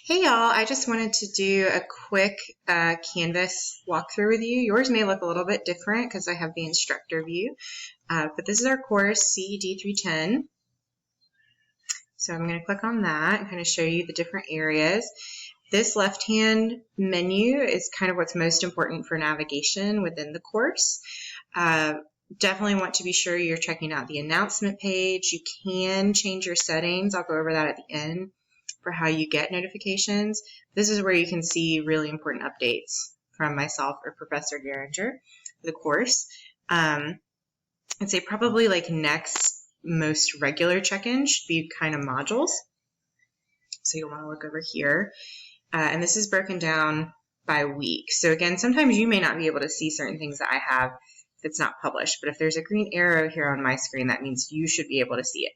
Hey y'all, I just wanted to do a quick Canvas walkthrough with you. Yours may look a little bit different because I have the instructor view, but this is our course CED 310. So I'm going to click on that and kind of show you the different areas. This left-hand menu is kind of what's most important for navigation within the course. Definitely want to be sure you're checking out the announcement page. You can change your settings. I'll go over that at the end for how you get notifications. This is where you can see really important updates from myself or Professor Geringer for the course. I'd say probably like next most regular check-in should be kind of modules. So you'll want to look over here. And this is broken down by week. So again, sometimes you may not be able to see certain things that I have if it's not published, but if there's a green arrow here on my screen, that means you should be able to see it.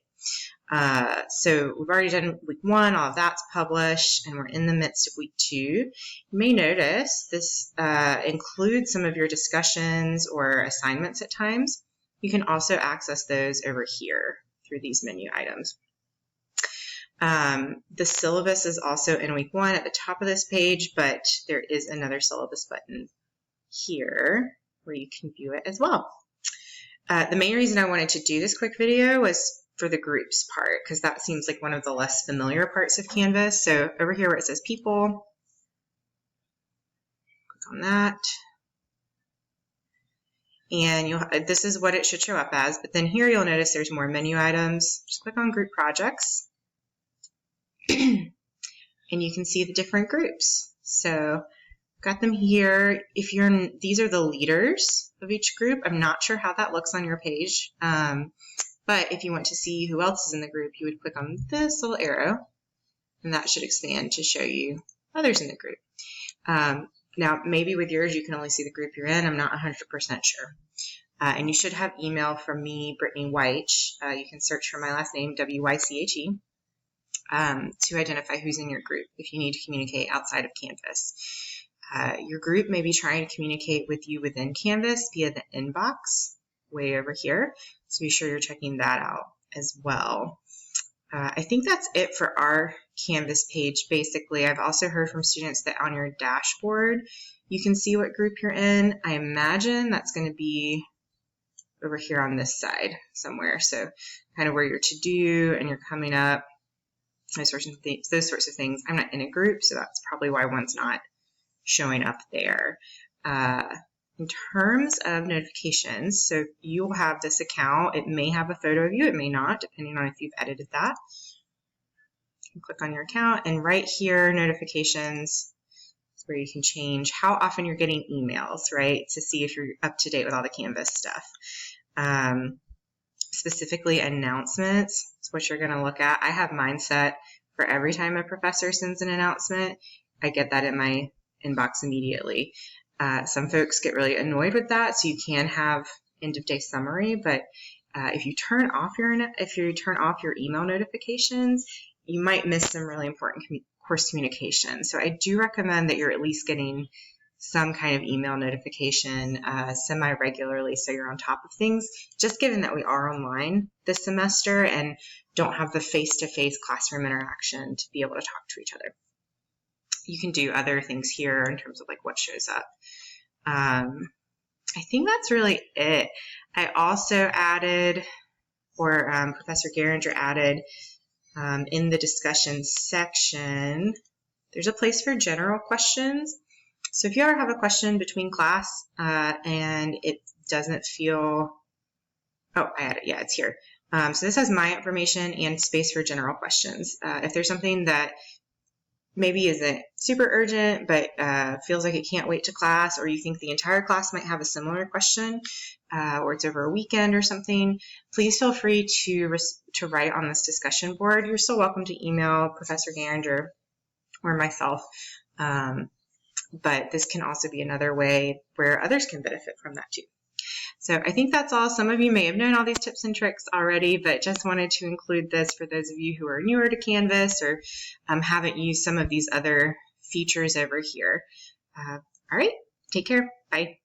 So we've already done week 1, all of that's published, and we're in the midst of week 2. You may notice this includes some of your discussions or assignments at times. You can also access those over here through these menu items. The syllabus is also in week 1 at the top of this page, but there is another syllabus button here where you can view it as well. The main reason I wanted to do this quick video was for the groups part, because that seems like one of the less familiar parts of Canvas. So over here where it says people, click on that. And this is what it should show up as, but then here you'll notice there's more menu items. Just click on group projects. And you can see the different groups. So got them here. These are the leaders of each group. I'm not sure how that looks on your page. But if you want to see who else is in the group, you would click on this little arrow, and that should expand to show you others in the group. Now, maybe with yours, you can only see the group you're in. I'm not 100% sure. And you should have email from me, Brittany White. You can search for my last name, W-Y-C-H-E, to identify who's in your group if you need to communicate outside of Canvas. Your group may be trying to communicate with you within Canvas via the inbox way over here. So be sure you're checking that out as well. I think that's it for our Canvas page. Basically, I've also heard from students that on your dashboard, you can see what group you're in. I imagine that's going to be over here on this side somewhere. So kind of where you're to do and you're coming up, those sorts of things. I'm not in a group, so that's probably why one's not showing up there. In terms of notifications, so you'll have this account. It may have a photo of you, it may not, depending on if you've edited that. You click on your account, and right here, notifications, is where you can change how often you're getting emails, right, to see if you're up to date with all the Canvas stuff. Specifically, announcements is what you're going to look at. I have mine set for every time a professor sends an announcement, I get that in my inbox immediately. Some folks get really annoyed with that, so you can have end-of-day summary, but if you turn off your email notifications, you might miss some really important course communication. So I do recommend that you're at least getting some kind of email notification semi-regularly so you're on top of things, just given that we are online this semester and don't have the face-to-face classroom interaction to be able to talk to each other. You can do other things here in terms of like what shows up. I think that's really it. I also added, or Professor Geringer added, in the discussion section, there's a place for general questions. So if you ever have a question between class and it doesn't feel, oh, I added, yeah, it's here. So this has my information and space for general questions. If there's something that maybe isn't super urgent, but feels like it can't wait to class, or you think the entire class might have a similar question, or it's over a weekend or something, please feel free to write on this discussion board. You're still welcome to email Professor Geringer or myself, but this can also be another way where others can benefit from that too. So I think that's all. Some of you may have known all these tips and tricks already, but just wanted to include this for those of you who are newer to Canvas or haven't used some of these other features over here. All right, take care. Bye.